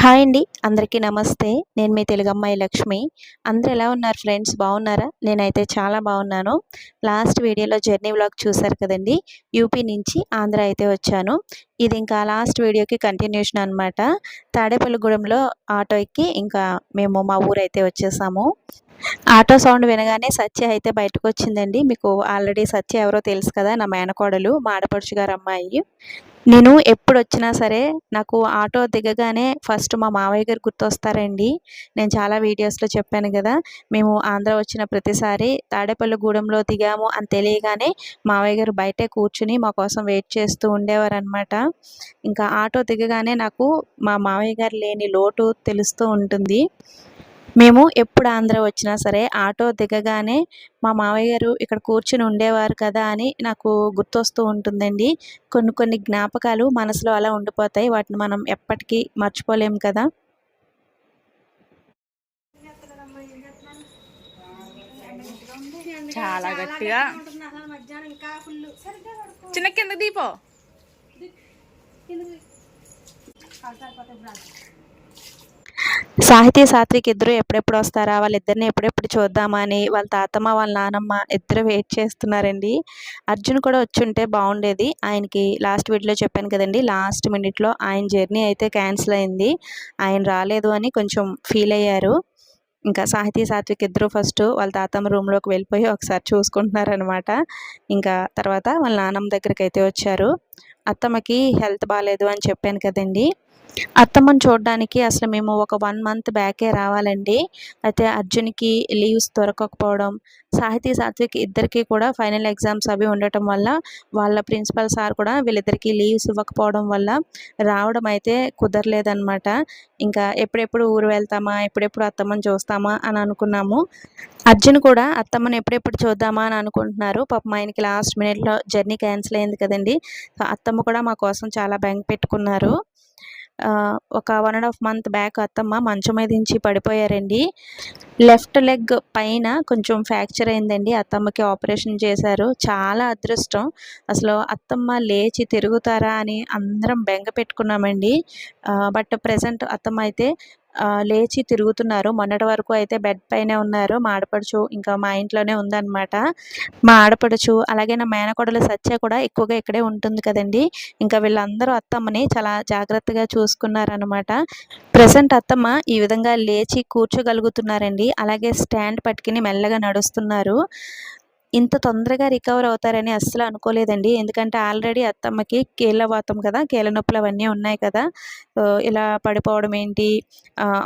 Hi అండి. అందరికీ నమస్తే. నేను మీ తెలుగమ్మాయి లక్ష్మి. అందరూ ఎలా ఉన్నారు ఫ్రెండ్స్? బాగున్నారా? నేనైతే చాలా బాగున్నాను. లాస్ట్ వీడియోలో జర్నీ వ్లాగ్ చూశారు కదండీ! యూపీ నుంచి ఆంధ్ర అయితే వచ్చాను. ఇది ఇంకా లాస్ట్ వీడియోకి కంటిన్యూషన్ అనమాట. తాడేపల్లిగూడెంలో ఆటో ఎక్కి ఇంకా మేము మా ఊరైతే వచ్చేసాము. ఆటో సౌండ్ వినగానే సత్య అయితే బయటకొచ్చిందండి. మీకు ఆల్రెడీ సత్య ఎవరో తెలుసు కదా! నా మేనకోడలు, మా ఆడపడుచు గారి అమ్మాయి. నేను ఎప్పుడొచ్చినా సరే నాకు ఆటో దిగగానే ఫస్ట్ మా మావయ్య గారు గుర్తొస్తారండి. నేను చాలా వీడియోస్‌లో చెప్పాను గదా! మేము ఆంధ్ర వచ్చిన ప్రతిసారి తాడేపల్లిగూడెంలో దిగాము అని తెలియగానే మావయ్య గారు బయటే కూర్చొని మా కోసం వెయిట్ చేస్తూ ఉండేవారనమాట. ఇంకా ఆటో దిగగానే నాకు మా మావయ్య గారు లేని లోటు తెలుస్తూ ఉంటుంది. మేము ఎప్పుడు ఆంధ్ర వచ్చినా సరే ఆటో దిగగానే మా మావయ్య గారు ఇక్కడ కూర్చొని ఉండేవారు కదా అని నాకు గుర్తొస్తూ ఉంటుందండి. కొన్ని కొన్ని జ్ఞాపకాలు మనసులో అలా ఉండిపోతాయి. వాటిని మనం ఎప్పటికీ మర్చిపోలేం కదా! చాలా గట్టిగా చిన్న కింద దీపో సాహితీ సాత్విక్ ఇద్దరు ఎప్పుడెప్పుడు వస్తారా, వాళ్ళిద్దరిని ఎప్పుడెప్పుడు చూద్దామా అని వాళ్ళ తాతమ్మ వాళ్ళ నానమ్మ ఇద్దరు వెయిట్ చేస్తున్నారండి. అర్జున్ కూడా వచ్చుంటే బాగుండేది. ఆయనకి లాస్ట్ వీడియోలో చెప్పాను కదండి, లాస్ట్ మినిట్లో ఆయన జర్నీ అయితే క్యాన్సిల్ అయింది. ఆయన రాలేదు అని కొంచెం ఫీల్ అయ్యారు. ఇంకా సాహితీ సాత్విక్ ఇద్దరు ఫస్ట్ వాళ్ళ తాతమ్మ రూమ్లోకి వెళ్ళిపోయి ఒకసారి చూసుకుంటున్నారనమాట. ఇంకా తర్వాత వాళ్ళ నానమ్మ దగ్గరికి అయితే వచ్చారు. అత్తమ్మకి హెల్త్ బాగాలేదు అని చెప్పాను కదండి. అత్తమ్మని చూడడానికి అసలు మేము ఒక 1 మంత్ బ్యాకే రావాలండి. అయితే అర్జున్‌కి లీవ్స్ దొరకకపోవడం, సాహితీ, సాత్విక్ ఇద్దరికీ కూడా ఫైనల్ ఎగ్జామ్స్ అవి ఉండటం వల్ల వాళ్ళ ప్రిన్సిపల్ సార్ కూడా వీళ్ళిద్దరికీ లీవ్స్ ఇవ్వకపోవడం వల్ల రావడం అయితే కుదరలేదనమాట. ఇంకా ఎప్పుడెప్పుడు ఊరు వెళ్తామా, ఎప్పుడెప్పుడు అత్తమ్మని చూస్తామా అని అనుకున్నాము. అర్జున్ కూడా అత్తమ్మని ఎప్పుడెప్పుడు చూద్దామా అని అనుకుంటున్నారు. పాపం ఆయనకి లాస్ట్ మినిట్‌లో జర్నీ క్యాన్సిల్ అయింది కదండీ! అత్తమ్మ కూడా మా కోసం చాలా బెంగ పెట్టుకున్నారు. ఒక 1 ½ మంత్ బ్యాక్ అత్తమ్మ మంచం మీద నుంచి పడిపోయారండి. లెఫ్ట్ లెగ్ పైన కొంచెం ఫ్రాక్చర్ అయిందండి. అత్తమ్మకి ఆపరేషన్ చేశారు. చాలా అదృష్టం. అసలు అత్తమ్మ లేచి తిరుగుతారా అని అందరం బెంగ పెట్టుకున్నామండి. బట్ ప్రెజెంట్ అత్తమ్మ అయితే లేచి తిరుగుతున్నారు. మొన్నటి వరకు అయితే బెడ్ పైనే ఉన్నారు. మా ఆడపడుచు ఇంకా మా ఇంట్లోనే ఉందన్నమాట. మా ఆడపడుచు అలాగే నా మేనకోడలు సత్య కూడా ఎక్కువగా ఇక్కడే ఉంటుంది కదండీ! ఇంకా వీళ్ళందరూ అత్తమ్మని చాలా జాగ్రత్తగా చూసుకున్నారనమాట. ప్రెజెంట్ అత్తమ్మ ఈ విధంగా లేచి కూర్చోగలుగుతున్నారండి. అలాగే స్టాండ్ పట్టుకుని మెల్లగా నడుస్తున్నారు. ఇంత తొందరగా రికవర్ అవుతారని అస్సలు అనుకోలేదండి. ఎందుకంటే ఆల్రెడీ అత్తమ్మకి కీళ్ళవాతం కదా! కీళ్ళ నొప్పులు అవన్నీ ఉన్నాయి కదా! ఇలా పడిపోవడం ఏంటి,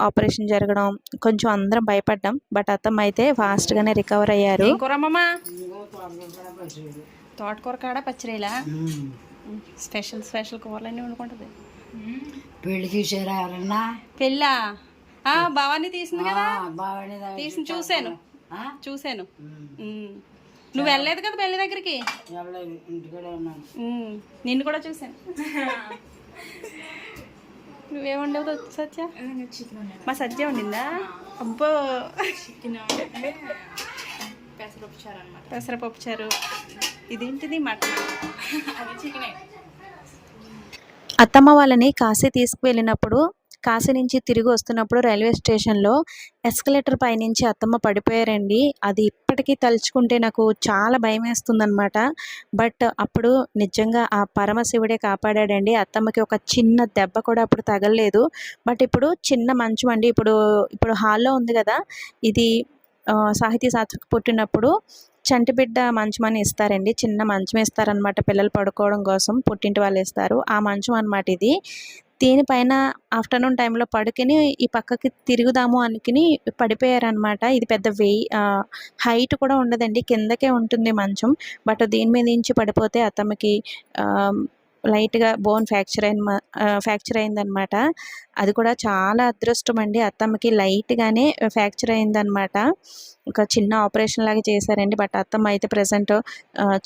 ఆపరేషన్ జరగడం కొంచెం అందరం భయపడ్డాం. బట్ అత్తమ్మ అయితే ఫాస్ట్‌గానే రికవర్ అయ్యారు. ఏం కూర అమ్మమ్మ? తోటకూర కాడ పచ్చిరేలా స్పెషల్ స్పెషల్ కూరలన్నీ వండుకుంటుంది. పెళ్లి చూసారా ఎవరన్నా? పెళ్ళా? భవానీ తీసింది కదా, తీసి చూశాను. నువ్వు వెళ్ళలేదు కదా పెళ్లి దగ్గరికి? నిన్ను కూడా చూశాను. నువ్వేముండవు సత్య? మా సత్య ఉండిందా? అబ్బో, పెసరపప్పు చారు. ఇదేంటిది? మటన్. అది చికెనే. అత్తమ్మ వాళ్ళని కాశీ తీసుకువెళ్ళినప్పుడు, కాశీ నుంచి తిరిగి వస్తున్నప్పుడు రైల్వే స్టేషన్‌లో ఎస్కలేటర్ పైనుంచి అత్తమ్మ పడిపోయారండి. అది ఇప్పటికీ తలుచుకుంటే నాకు చాలా భయమేస్తుందనమాట. బట్ అప్పుడు నిజంగా ఆ పరమశివుడే కాపాడాడండి. అత్తమ్మకి ఒక చిన్న దెబ్బ కూడా అప్పుడు తగలలేదు. బట్ ఇప్పుడు చిన్న మంచం అండి. ఇప్పుడు హాల్‌లో ఉంది కదా! ఇది సాహితీ సాత్విక్ పుట్టినప్పుడు చంటిబిడ్డ మంచమని ఇస్తారండి. చిన్న మంచం ఇస్తారనమాట పిల్లలు పడుకోవడం కోసం. పుట్టింటి వాళ్ళు ఇస్తారు. ఆ మంచం అనమాట ఇది. దీనిపైన ఆఫ్టర్‌నూన్ టైంలో పడుకొని ఈ పక్కకి తిరుగుదాము అనుకుని పడిపోయారనమాట. ఇది పెద్ద హైట్ కూడా ఉండదండి. కిందకే ఉంటుంది మంచం. బట్ దీని మీద నుంచి పడిపోతే అత్తమ్మకి లైట్‌గా బోన్ ఫ్రాక్చర్ అయిందనమాట. అది కూడా చాలా అదృష్టం అండి. అత్తమ్మకి లైట్‌గానే ఫ్రాక్చర్ అయిందనమాట. ఒక చిన్న ఆపరేషన్ లాగా చేశారండి. బట్ అత్తమ్మ అయితే ప్రెజెంట్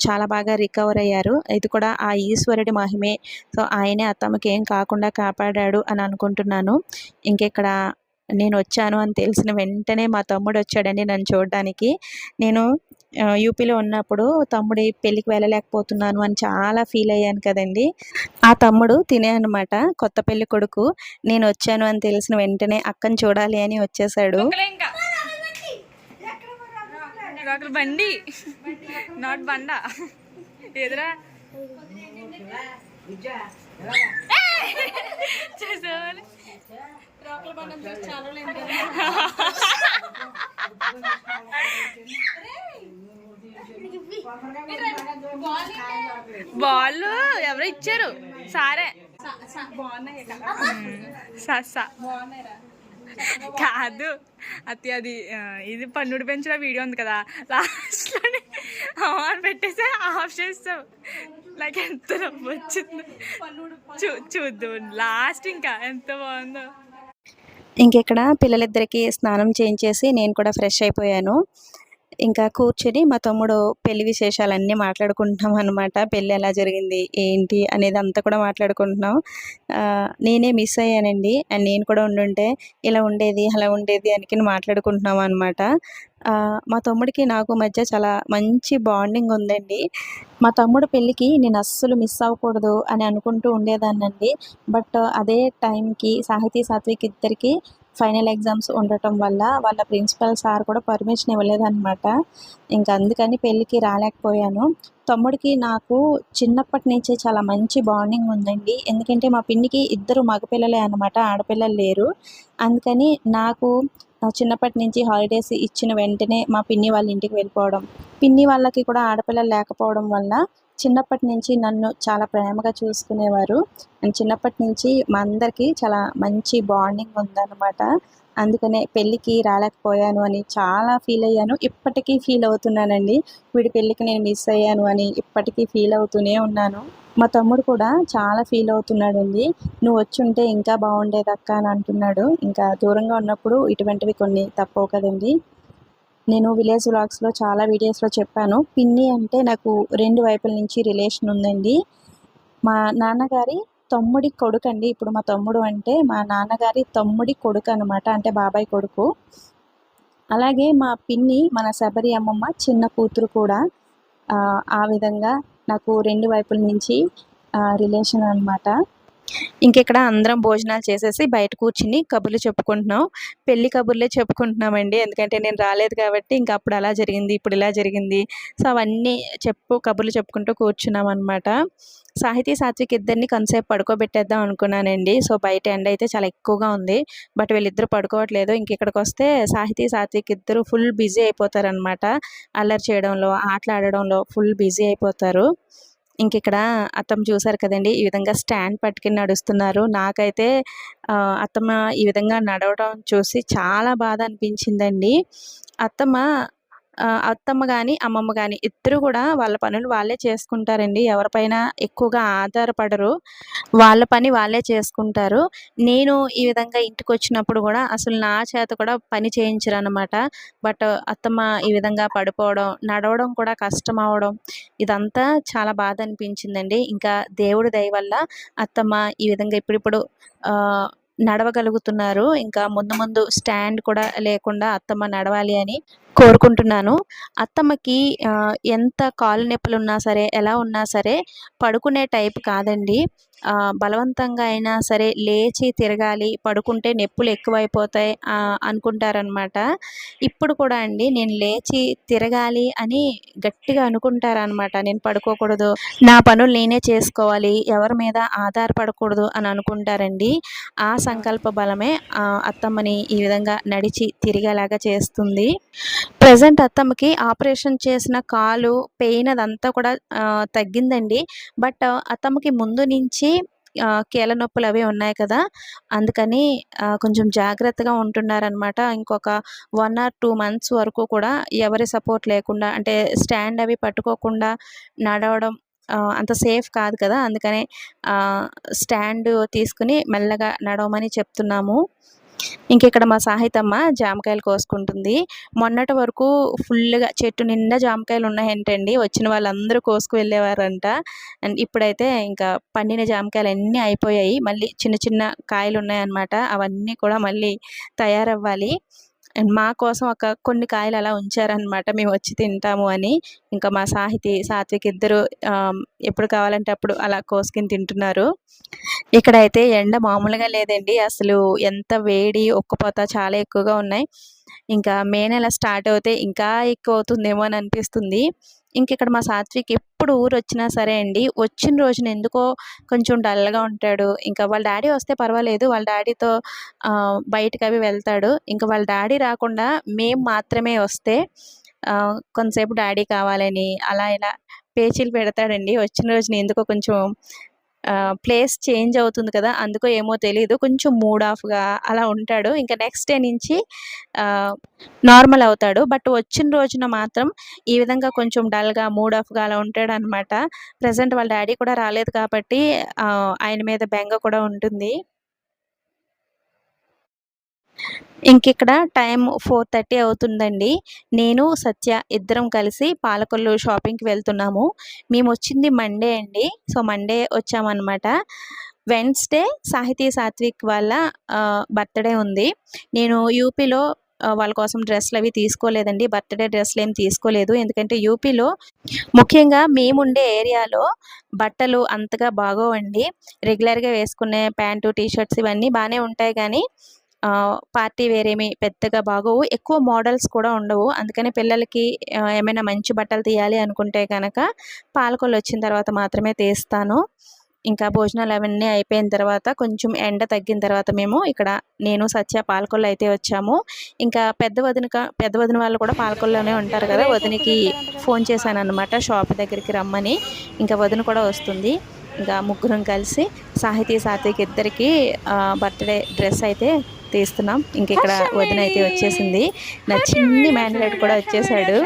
చాలా బాగా రికవర్ అయ్యారు. ఇది కూడా ఆ ఈశ్వరుడి మహిమే. సో, ఆయనే అత్తమ్మకి ఏం కాకుండా కాపాడాడు అని అనుకుంటున్నాను. ఇంకిక్కడ నేను వచ్చాను అని తెలిసిన వెంటనే మా తమ్ముడు వచ్చాడండి నన్ను చూడడానికి. నేను యూపీలో ఉన్నప్పుడు తమ్ముడి పెళ్ళికి వెళ్ళలేకపోతున్నాను అని చాలా ఫీల్ అయ్యాను కదండీ! ఆ తమ్ముడు తినే అనమాట. కొత్త పెళ్లి కొడుకు. నేను వచ్చాను అని తెలిసిన వెంటనే అక్కని చూడాలి అని వచ్చేసాడు. ఇంకా రాకుల బండి నాట్ బండ ఎదురా చేసేవాళ్ళు రాకుల బండి చాలా బాల్ ఎవరో ఇచ్చారు సారే కాదు అతి అది ఇది పన్నుడు పెంచిన వీడియో ఉంది కదా లాస్ట్లోనే ఆన్ పెట్టేసి ఆఫ్ చేస్తావు నాకు ఎంత నవ్వు వచ్చిందో చూద్దాం లాస్ట్ ఇంకా ఎంత బాగుందో. ఇంకెక్కడ పిల్లలిద్దరికీ స్నానం చేయించేసి నేను కూడా ఫ్రెష్ అయిపోయాను. ఇంకా కూర్చొని మా తమ్ముడు పెళ్లి విశేషాలన్నీ మాట్లాడుకుంటున్నాం అనమాట. పెళ్ళి ఎలా జరిగింది ఏంటి అనేది అంతా కూడా మాట్లాడుకుంటున్నాం. నేనే మిస్ అయ్యానండి. అండ్ నేను కూడా ఉండుంటే ఇలా ఉండేది అలా ఉండేది అని మాట్లాడుకుంటున్నాం అనమాట. మా తమ్ముడికి నాకు మధ్య చాలా మంచి బాండింగ్ ఉందండి. మా తమ్ముడు పెళ్ళికి నేను అస్సలు మిస్ అవ్వకూడదు అని అనుకుంటూ ఉండేదాన్నండి. బట్ అదే టైంకి సాహితీ, సాత్విక్ ఇద్దరికీ ఫైనల్ ఎగ్జామ్స్ ఉండటం వల్ల వాళ్ళ ప్రిన్సిపల్ సార్ కూడా పర్మిషన్ ఇవ్వలేదన్నమాట. ఇంకా అందుకని పెళ్ళికి రాలేకపోయాను. తమ్ముడికి నాకు చిన్నప్పటి నుంచే చాలా మంచి బాండింగ్ ఉందండి. ఎందుకంటే మా పిన్నికి ఇద్దరు మగపిల్లలే అనమాట, ఆడపిల్లలు లేరు. అందుకని నాకు చిన్నప్పటి నుంచి హాలిడేస్ ఇచ్చిన వెంటనే మా పిన్ని వాళ్ళ ఇంటికి వెళ్ళిపోవడం, పిన్ని వాళ్ళకి కూడా ఆడపిల్లలు లేకపోవడం వల్ల చిన్నప్పటి నుంచి నన్ను చాలా ప్రేమగా చూసుకునేవారు. అండ్ చిన్నప్పటి నుంచి మా అందరికీ చాలా మంచి బాండింగ్ ఉందన్నమాట. అందుకనే పెళ్ళికి రాలేకపోయాను అని చాలా ఫీల్ అయ్యాను. ఇప్పటికీ ఫీల్ అవుతున్నానండి. వీడి పెళ్ళికి నేను మిస్ అయ్యాను అని ఇప్పటికీ ఫీల్ అవుతూనే ఉన్నాను. మా తమ్ముడు కూడా చాలా ఫీల్ అవుతున్నాడండి. నువ్వు వచ్చుంటే ఇంకా బాగుండేదక్క అని అంటున్నాడు. ఇంకా దూరంగా ఉన్నప్పుడు ఇటువంటివి కొన్ని తప్పవు కదండి. నేను విలేజ్ వ్లాగ్స్లో చాలా వీడియోస్లో చెప్పాను. పిన్ని అంటే నాకు రెండు వైపుల నుంచి రిలేషన్ ఉందండి. మా నాన్నగారి తమ్ముడి కొడుకు అండి. ఇప్పుడు మా తమ్ముడు అంటే మా నాన్నగారి తమ్ముడి కొడుకు అనమాట, అంటే బాబాయ్ కొడుకు. అలాగే మా పిన్ని మన శబరి అమ్మమ్మ చిన్న కూతురు కూడా. ఆ విధంగా నాకు రెండు వైపుల నుంచి రిలేషన్ అనమాట. ఇంకెక్కడ అందరం భోజనాలు చేసేసి బయట కూర్చుని కబుర్లు చెప్పుకుంటున్నాం. పెళ్లి కబుర్లే చెప్పుకుంటున్నామండి. ఎందుకంటే నేను రాలేదు కాబట్టి ఇంకా అప్పుడు అలా జరిగింది, ఇప్పుడు ఇలా జరిగింది. సో అవన్నీ కబుర్లు చెప్పుకుంటూ కూర్చున్నాం అనమాట. సాహితీ, సాత్విక్ ఇద్దరిని కొంతసేపు పడుకోబెట్టేద్దాం అనుకున్నానండి. సో బయట ఎండ అయితే చాలా ఎక్కువగా ఉంది. బట్ వీళ్ళిద్దరు పడుకోవట్లేదు. ఇంకెక్కడికి వస్తే సాహితీ, సాత్విక్ ఇద్దరు ఫుల్ బిజీ అయిపోతారనమాట. అల్లరి చేయడంలో, ఆటలాడడంలో ఫుల్ బిజీ అయిపోతారు. ఇంకిక్కడ అత్తమ్మ చూసారు కదండీ! ఈ విధంగా స్టాండ్ పట్టుకొని నడుస్తున్నారు. నాకైతే అత్తమ్మ ఈ విధంగా నడవడం చూసి చాలా బాధ అనిపించిందండి. అత్తమ్మ అత్తమ్మ గాని, అమ్మమ్మ గాని ఇద్దరు కూడా వాళ్ళ పనులు వాళ్ళే చేసుకుంటారండి. ఎవరిపైన ఎక్కువగా ఆధారపడరు. వాళ్ళ పని వాళ్ళే చేసుకుంటారు. నేను ఈ విధంగా ఇంటికొచ్చినప్పుడు కూడా అసలు నా చేత కూడా పని చేయించరనమాట. బట్ అత్తమ్మ ఈ విధంగా పడిపోవడం, నడవడం కూడా కష్టం అవ్వడం ఇదంతా చాలా బాధ అనిపించిందండి. ఇంకా దేవుడి దయ వల్ల అత్తమ్మ ఈ విధంగా ఇప్పుడిప్పుడు నడవగలుగుతున్నారు. ఇంకా ముందు ముందు స్టాండ్ కూడా లేకుండా అత్తమ్మ నడవాలి అని కోరుకుంటున్నాను. అత్తమ్మకి ఎంత కాళ్ళు నొప్పులున్నా సరే, ఎలా ఉన్నా సరే పడుకునే టైప్ కాదండి. బలవంతంగా అయినా సరే లేచి తిరగాలి, పడుకుంటే నొప్పులు ఎక్కువైపోతాయి అనుకుంటారనమాట. ఇప్పుడు కూడా అండి నేను లేచి తిరగాలి అని గట్టిగా అనుకుంటారనమాట. నేను పడుకోకూడదు, నా పనులు నేనే చేసుకోవాలి, ఎవరి మీద ఆధారపడకూడదు అని అనుకుంటారండి. ఆ సంకల్ప బలమే అత్తమ్మని ఈ విధంగా నడిచి తిరిగేలాగా చేస్తుంది. ప్రెజెంట్ అత్తమ్మకి ఆపరేషన్ చేసిన కాలు పెయిన్ అదంతా కూడా తగ్గిందండి. బట్ అత్తమ్మకి ముందు నుంచి కీళ్ళ నొప్పులు అవి ఉన్నాయి కదా, అందుకని కొంచెం జాగ్రత్తగా ఉంటున్నారనమాట. ఇంకొక 1 or 2 months వరకు కూడా ఎవరి సపోర్ట్ లేకుండా, అంటే స్టాండ్ అవి పట్టుకోకుండా నడవడం అంత సేఫ్ కాదు కదా, అందుకనే స్టాండ్ తీసుకుని మెల్లగా నడవమని చెప్తున్నాము. ఇంకిక్కడ మా సాహితమ్మ జామకాయలు కోసుకుంటుంది. మొన్నటి వరకు ఫుల్‌గా చెట్టు నిండా జామకాయలు ఉన్నాయంటండి. వచ్చిన వాళ్ళందరూ కోసుకు వెళ్ళేవారంట. అండ్ ఇప్పుడైతే ఇంకా పండిన జామకాయలన్నీ అయిపోయాయి. మళ్ళీ చిన్న చిన్న కాయలున్నాయన్నమాట. అవన్నీ కూడా మళ్ళీ తయారవ్వాలి. అండ్ మా కోసం కొన్ని కాయలు అలా ఉంచారనమాట. మేమొచ్చి తింటాము అని. ఇంకా మా సాత్విక్ ఇద్దరు ఎప్పుడు కావాలంటే అప్పుడు అలా కోసుకొని తింటున్నారు. ఇక్కడైతే ఎండ మామూలుగా లేదండి. అసలు ఎంత వేడి, ఉక్కపోత చాలా ఎక్కువగా ఉన్నాయి. ఇంకా మే నెల స్టార్ట్ అవుతే ఇంకా ఎక్కువ అవుతుందేమో అని అనిపిస్తుంది. ఇంకిక్కడ మా సాత్విక్ ఎప్పుడు ఊరొచ్చినా సరే అండి, వచ్చిన రోజున ఎందుకో కొంచెం డల్‌గా ఉంటాడు. ఇంకా వాళ్ళ డ్యాడీ వస్తే పర్వాలేదు. వాళ్ళ డ్యాడీతో బయటకవి వెళ్తాడు. ఇంక వాళ్ళ డ్యాడీ రాకుండా మేము మాత్రమే వస్తే కొంతసేపు డ్యాడీ కావాలని అలా ఇలా పేచీలు పెడతాడండి. వచ్చిన రోజున ఎందుకో కొంచెం ప్లేస్ చేంజ్ అవుతుంది కదా! అందుకో ఏమో తెలీదు. కొంచెం మూడ్ ఆఫ్‌గా అలా ఉంటాడు. ఇంక నెక్స్ట్ డే నుంచి ఆహ్, నార్మల్ అవుతాడు. బట్ వచ్చిన రోజున మాత్రం ఈ విధంగా కొంచెం డల్‌గా, మూడ్ ఆఫ్‌గా అలా ఉంటాడనమాట. ప్రెజెంట్ వాళ్ళ డ్యాడీ కూడా రాలేదు కాబట్టి ఆయన మీద బెంగ కూడా ఉంటుంది. ఇంకిక్కడ టైం 4:30 అవుతుందండి. నేను, సత్య ఇద్దరం కలిసి పాలకొల్లు షాపింగ్‌కి వెళ్తున్నాము. మేమొచ్చింది మండే అండి. సో, మండే వచ్చామనమాట. వెడ్నెస్‌డే సాత్విక్ వాళ్ళ బర్త్‌డే ఉంది. నేను యూపీలో వాళ్ళ కోసం డ్రెస్‌లవి తీసుకోలేదండి. బర్త్‌డే డ్రెస్‌లేమి తీసుకోలేదు. ఎందుకంటే యూపీలో ముఖ్యంగా మేముండే ఏరియాలో బట్టలు అంతగా బాగోవండి. రెగ్యులర్‌గా వేసుకునే ప్యాంటు, టీ షర్ట్స్ ఇవన్నీ బానే ఉంటాయి గానీ పార్టీ వేర్ ఏమి పెద్దగా బాగోవు. ఎక్కువ మోడల్స్ కూడా ఉండవు. అందుకని పిల్లలకి ఏమైనా మంచి బట్టలు తీయాలి అనుకుంటే గనక పాలకొల్లొచ్చిన తర్వాత మాత్రమే తీస్తాను. ఇంకా భోజనాలు అవన్నీ అయిపోయిన తర్వాత కొంచెం ఎండ తగ్గిన తర్వాత నేను, సత్య పాలకొల్లు అయితే వచ్చాము. ఇంకా పెద్ద వదిన వాళ్ళు కూడా పాలకొల్లులోనే ఉంటారు కదా! వదినకి ఫోన్ చేశాననమాట షాప్ దగ్గరికి రమ్మని. ఇంకా వదిన కూడా వస్తుంది. ఇంకా ముగ్గురం కలిసి సాత్విక్ ఇద్దరికీ బర్త్‌డే డ్రెస్ అయితే తీస్తున్నాం. ఇంకిక్కడ వదిన అయితే వచ్చేసింది. నా చిన్ని మేనల్లుడు కూడా వచ్చేసాడు.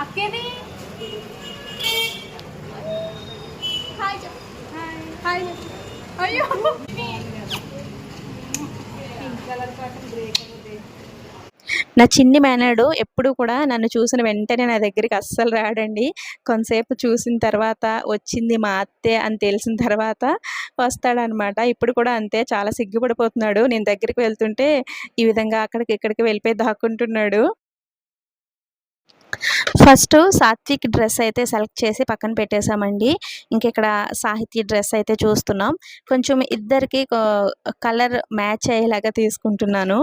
అక్కేది హాయ్ అయ్యో నా చిన్ని మేనల్లుడు ఎప్పుడు కూడా నన్ను చూసిన వెంటనే నా దగ్గరికి అస్సలు రాడండి. కొంతసేపు చూసిన తర్వాత వచ్చింది మా అత్తే అని తెలిసిన తర్వాత వస్తాడనమాట. ఇప్పుడు కూడా అంతే చాలా సిగ్గుపడిపోతున్నాడు. నేను దగ్గరికి వెళ్తుంటే ఈ విధంగా అక్కడికి ఇక్కడికి వెళ్ళిపోయి దాక్కుంటున్నాడు. ఫస్టు సాత్విక్ డ్రెస్ అయితే సెలెక్ట్ చేసి పక్కన పెట్టేసామండి. ఇంకిక్కడ సాహితీ డ్రెస్ అయితే చూస్తున్నాం. కొంచెం ఇద్దరికి కలర్ మ్యాచ్ అయ్యేలాగా తీసుకుంటున్నాను.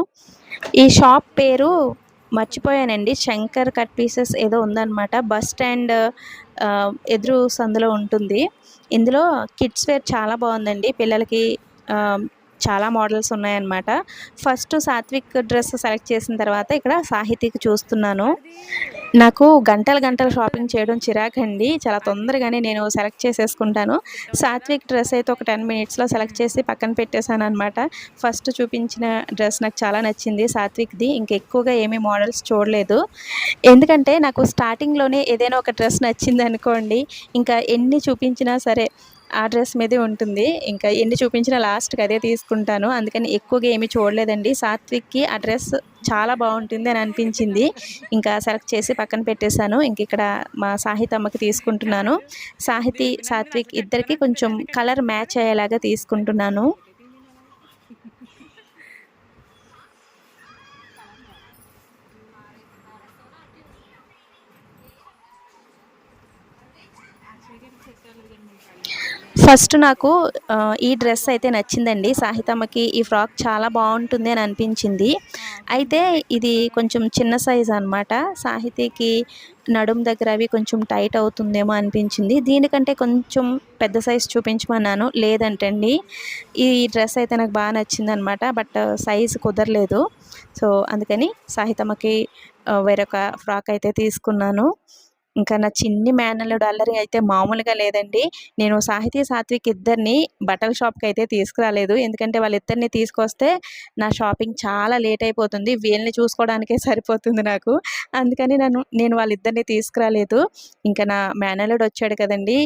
ఈ షాప్ పేరు మర్చిపోయానండి. శంకర్ కట్ పీసెస్ ఏదో ఉందనమాట. బస్ స్టాండ్ ఎదురు సందులో ఉంటుంది. ఇందులో కిడ్స్ వేర్ చాలా బావుందండి. పిల్లలకి ఆహ్, చాలా మోడల్స్ ఉన్నాయన్నమాట. ఫస్ట్ సాత్విక్ డ్రెస్ సెలెక్ట్ చేసిన తర్వాత ఇక్కడ సాహితీకి చూస్తున్నాను. నాకు గంటలు షాపింగ్ చేయడం చిరాకండి. చాలా తొందరగానే నేను సెలెక్ట్ చేసేసుకుంటాను. సాత్విక్ డ్రెస్ అయితే ఒక 10 మినిట్స్‌లో సెలెక్ట్ చేసి పక్కన పెట్టేసాననమాట. ఫస్ట్ చూపించిన డ్రెస్ నాకు చాలా నచ్చింది సాత్విక్‌ది. ఇంకెక్కువగా ఏమీ మోడల్స్ చూడలేదు. ఎందుకంటే నాకు స్టార్టింగ్‌లోనే ఏదైనా ఒక డ్రెస్ నచ్చిందనుకోండి, ఇంకా ఎన్ని చూపించినా సరే ఆ డ్రెస్ మీదే ఉంటుంది. ఇంకా ఎన్ని చూపించినా లాస్ట్‌కి అదే తీసుకుంటాను. అందుకని ఎక్కువగా ఏమీ చూడలేదండి. సాత్విక్‌కి ఆ డ్రెస్ చాలా బావుంటుంది అని అనిపించింది. ఇంకా సెలెక్ట్ చేసి పక్కన పెట్టేశాను. ఇంకిక్కడ మా సాహితమ్మకి తీసుకుంటున్నాను. సాత్విక్ ఇద్దరికీ కొంచెం కలర్ మ్యాచ్ అయ్యేలాగా తీసుకుంటున్నాను. ఫస్ట్ నాకు ఈ డ్రెస్ అయితే నచ్చిందండి. సాహితమ్మకి ఈ ఫ్రాక్ చాలా బావుంటుంది అని అనిపించింది. అయితే ఇది కొంచెం చిన్న సైజ్ అనమాట. సాహితీకి నడుము దగ్గర అవి కొంచెం టైట్ అవుతుందేమో అనిపించింది. దీనికంటే కొంచెం పెద్ద సైజ్ చూపించమన్నాను. లేదంటండి. ఈ డ్రెస్ అయితే నాకు బా నచ్చిందనమాట. బట్ సైజ్ కుదరలేదు. సో, అందుకని సాహితమ్మకి వేరొక ఫ్రాక్ అయితే తీసుకున్నాను. ఇంకా నా చిన్ని మేనల్లుడు అల్లరి అయితే మామూలుగా లేదండి. నేను సాత్విక్ ఇద్దరిని బట్టల షాప్‌కైతే తీసుకురాలేదు. ఎందుకంటే వాళ్ళిద్దరిని తీసుకొస్తే నా షాపింగ్ చాలా లేట్ అయిపోతుంది. వీళ్ళని చూసుకోవడానికే సరిపోతుంది నాకు. అందుకని నేను వాళ్ళిద్దరిని తీసుకురాలేదు. ఇంకా నా మేనల్లుడు వచ్చాడు కదండీ!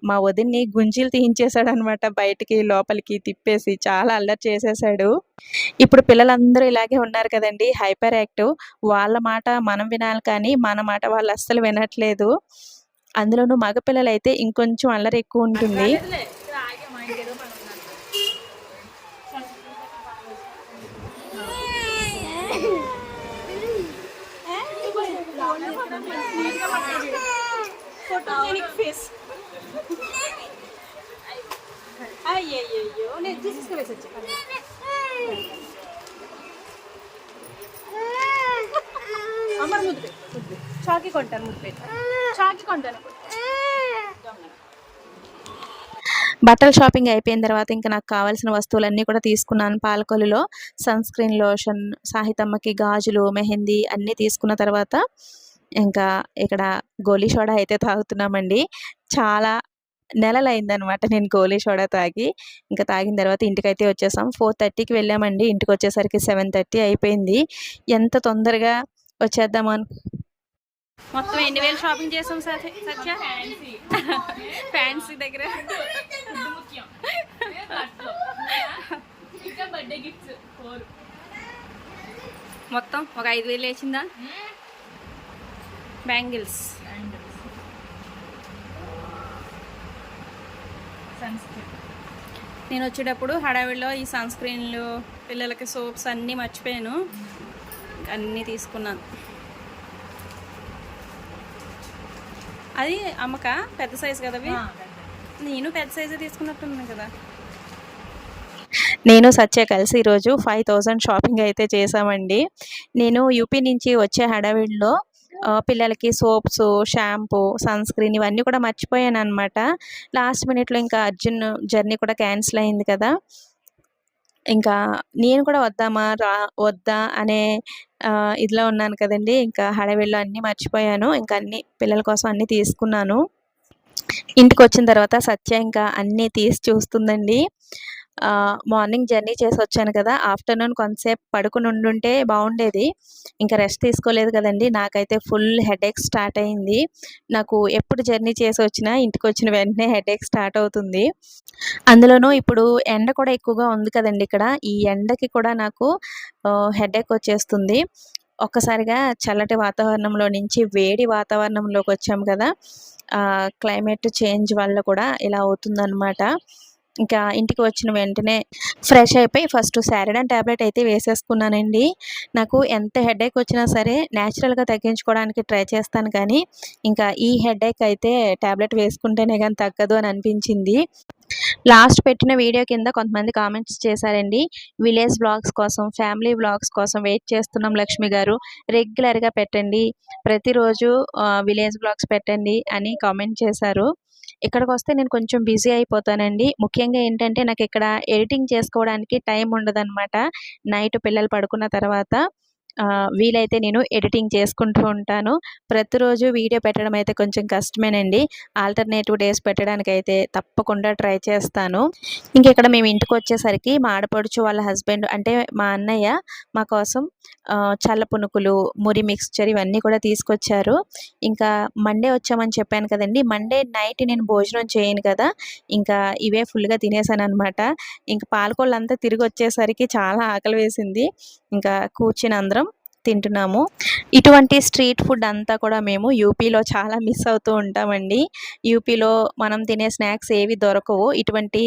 మా వదిన్ని గుంజీలు తీయించేసాడనమాట బయటికి, లోపలికి తిప్పేసి. చాలా అల్లరి చేసేసాడు. ఇప్పుడు పిల్లలందరూ ఇలాగే ఉన్నారు కదండీ! Hyper active. వాళ్ళ మాట మనం వినాలి కానీ, మన మాట వాళ్ళు అస్సలు వినట్లేదు. అందులోనూ మగ పిల్లలైతే ఇంకొంచెం అల్లరి ఎక్కువుంటుంది. అయ్యయ్యో నేను తీసుకువేసి వచ్చి అమ్మర్ ముద్దు చాకి కొంటాను, ముద్దు పెట్టి చాకి కొంటాను. బట్టల షాపింగ్ అయిపోయిన తర్వాత ఇంకా నాకు కావాల్సిన వస్తువులన్నీ కూడా తీసుకున్నాను. పాలకొల్లులో సన్ స్క్రీన్ లోషన్, సాహితమ్మకి గాజులు, మెహందీ అన్నీ తీసుకున్న తర్వాత ఇంకా ఇక్కడ గోలీ సోడా అయితే తాగుతున్నామండి. చాలా నెలలయిందనమాట నేను గోలీ సోడా తాగి. ఇంకా తాగిన తర్వాత ఇంటికైతే వచ్చేసాం. 4:30కి వెళ్ళామండి. ఇంటికొచ్చేసరికి 7:30 అయిపోయింది. ఎంత తొందరగా వచ్చేద్దామని మొత్తం ఎన్ని వేలు షాపింగ్ చేసాం సత్య? ఫ్యాన్సీ దగ్గర మొత్తం ఒక 5,000 వేసిందా? బ్యాంగిల్స్, నేను వచ్చేటప్పుడు హడావిడిలో ఈ సన్ స్క్రీన్లు, పిల్లలకి సోప్స్ అన్నీ మర్చిపోయాను. అన్నీ తీసుకున్నాను. అది అమ్మక పెద్ద సైజు కదా అవి? నేను పెద్ద సైజు తీసుకున్నట్టున్నాను కదా. నేను సత్య కలిసి ఈరోజు 5,000 షాపింగ్ అయితే చేసామండి. నేను యూపీ నుంచి వచ్చే హడావిడిలో పిల్లలకి సోప్స్, షాంపూ, సన్ స్క్రీన్ ఇవన్నీ కూడా మర్చిపోయాను అనమాట. లాస్ట్ మినిట్లో ఇంకా అర్జున్ జర్నీ కూడా క్యాన్సిల్ అయింది కదా. ఇంకా నేను కూడా వద్దా అనే ఇదిలో ఉన్నాను కదండి. ఇంకా హడావిడిలో అన్నీ మర్చిపోయాను. ఇంకా అన్నీ పిల్లల కోసం అన్నీ తీసుకున్నాను. ఇంటికొచ్చిన తర్వాత సత్య ఇంకా అన్నీ తీసి చూస్తుందండి. మార్నింగ్ జర్నీ చేసి వచ్చాను కదా, ఆఫ్టర్నూన్ కొంతసేపు పడుకుని ఉండుంటే బాగుండేది. ఇంకా రెస్ట్ తీసుకోలేదు కదండి. నాకైతే ఫుల్ హెడేక్ స్టార్ట్ అయింది. నాకు ఎప్పుడు జర్నీ చేసి వచ్చినా ఇంటికి వచ్చిన వెంటనే హెడేక్ స్టార్ట్ అవుతుంది. అందులోనూ ఇప్పుడు ఎండ కూడా ఎక్కువగా ఉంది కదండి ఇక్కడ. ఈ ఎండకి కూడా నాకు హెడేక్ వచ్చేస్తుంది. ఒక్కసారిగా చల్లటి వాతావరణంలో నుంచి వేడి వాతావరణంలోకి వచ్చాము కదా, క్లైమేట్ చేంజ్ వల్ల కూడా ఇలా అవుతుందన్నమాట. ఇంకా ఇంటికి వచ్చిన వెంటనే ఫ్రెష్ అయిపోయి ఫస్ట్ సారిడాన్ ట్యాబ్లెట్ అయితే వేసేసుకున్నానండి. నాకు ఎంత హెడేక్ వచ్చినా సరే న్యాచురల్గా తగ్గించుకోవడానికి ట్రై చేస్తాను, కానీ ఇంకా ఈ హెడేక్ అయితే ట్యాబ్లెట్ వేసుకుంటేనే కానీ తగ్గదు అని అనిపించింది. లాస్ట్ పెట్టిన వీడియో కింద కొంతమంది కామెంట్స్ చేశారండి. విలేజ్ బ్లాగ్స్ కోసం, ఫ్యామిలీ బ్లాగ్స్ కోసం వెయిట్ చేస్తున్నాం లక్ష్మి గారు, రెగ్యులర్గా పెట్టండి, ప్రతిరోజు విలేజ్ బ్లాగ్స్ పెట్టండి అని కామెంట్ చేశారు. ఇక్కడికి వస్తే నేను కొంచెం బిజీ అయిపోతానండి. ముఖ్యంగా ఏంటంటే నాకు ఇక్కడ ఎడిటింగ్ చేసుకోవడానికి టైం ఉండదన్నమాట. నైట్ పిల్లలు పడుకున్న తర్వాత వీలైతే నేను ఎడిటింగ్ చేసుకుంటూ ఉంటాను. ప్రతిరోజు వీడియో పెట్టడం అయితే కొంచెం కష్టమేనండి. ఆల్టర్నేటివ్ డేస్ పెట్టడానికైతే తప్పకుండా ట్రై చేస్తాను. ఇంకెక్కడ మేము ఇంటికి వచ్చేసరికి మా ఆడపడుచు వాళ్ళ హస్బెండ్ అంటే మా అన్నయ్య మా కోసం చల్ల పునుకులు, మురి మిక్స్చర్ ఇవన్నీ కూడా తీసుకొచ్చారు. ఇంకా మండే వచ్చామని చెప్పాను కదండి. మండే నైట్ నేను భోజనం చేయను కదా, ఇంకా ఇవే ఫుల్గా తినేసాను అనమాట. ఇంకా పాలకోళ్ళంతా తిరిగి వచ్చేసరికి చాలా ఆకలి వేసింది. ఇంకా కూర్చుని అందరం తింటున్నాము. ఇటువంటి స్ట్రీట్ ఫుడ్ అంతా కూడా మేము యూపీలో చాలా మిస్ అవుతూ ఉంటామండి. యూపీలో మనం తినే స్నాక్స్ ఏవి దొరకవు. ఇటువంటి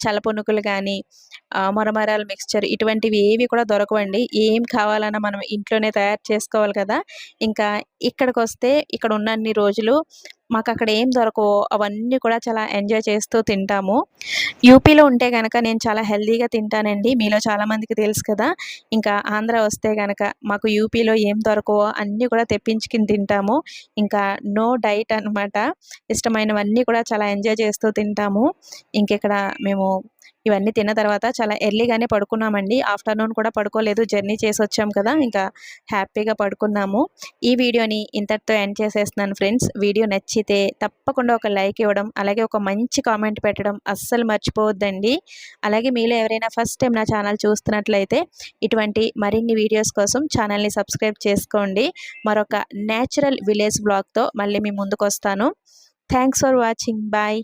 చల్లపునుకులు కానీ, మరమరాల మిక్స్చర్ ఇటువంటివి ఏవి కూడా దొరకవండి. ఏం కావాలన్నా మనం ఇంట్లోనే తయారు చేసుకోవాలి కదా. ఇంకా ఇక్కడికి వస్తే ఇక్కడ ఉన్నన్ని రోజులు మాకు అక్కడ ఏం దొరకవో అవన్నీ కూడా చాలా ఎంజాయ్ చేస్తూ తింటాము. యూపీలో ఉంటే కనుక నేను చాలా హెల్తీగా తింటానండి. మీలో చాలామందికి తెలుసు కదా. ఇంకా ఆంధ్ర వస్తే కనుక మాకు యూపీలో ఏం దొరకవో అన్నీ కూడా తెప్పించుకుని తింటాము. ఇంకా నో డైట్ అనమాట. ఇష్టమైనవన్నీ కూడా చాలా ఎంజాయ్ చేస్తూ తింటాము. ఇంకెక్కడ మేము ఇవన్నీ తిన్న తర్వాత చాలా ఎర్లీగానే పడుకున్నామండి. ఆఫ్టర్నూన్ కూడా పడుకోలేదు, జర్నీ చేసి వచ్చాం కదా, ఇంకా హ్యాపీగా పడుకున్నాము. ఈ వీడియోని ఇంతటితో ఎండ్ చేసేస్తున్నాను ఫ్రెండ్స్. వీడియో నచ్చితే తప్పకుండా ఒక లైక్ ఇవ్వడం, అలాగే ఒక మంచి కామెంట్ పెట్టడం అస్సలు మర్చిపోవద్దండి. అలాగే మీలో ఎవరైనా ఫస్ట్ టైం నా ఛానల్ చూస్తున్నట్లయితే ఇటువంటి మరిన్ని వీడియోస్ కోసం ఛానల్ని సబ్స్క్రైబ్ చేసుకోండి. మరొక నేచురల్ విలేజ్ బ్లాగ్తో మళ్ళీ మీ ముందుకు వస్తాను. Thanks for watching. బాయ్.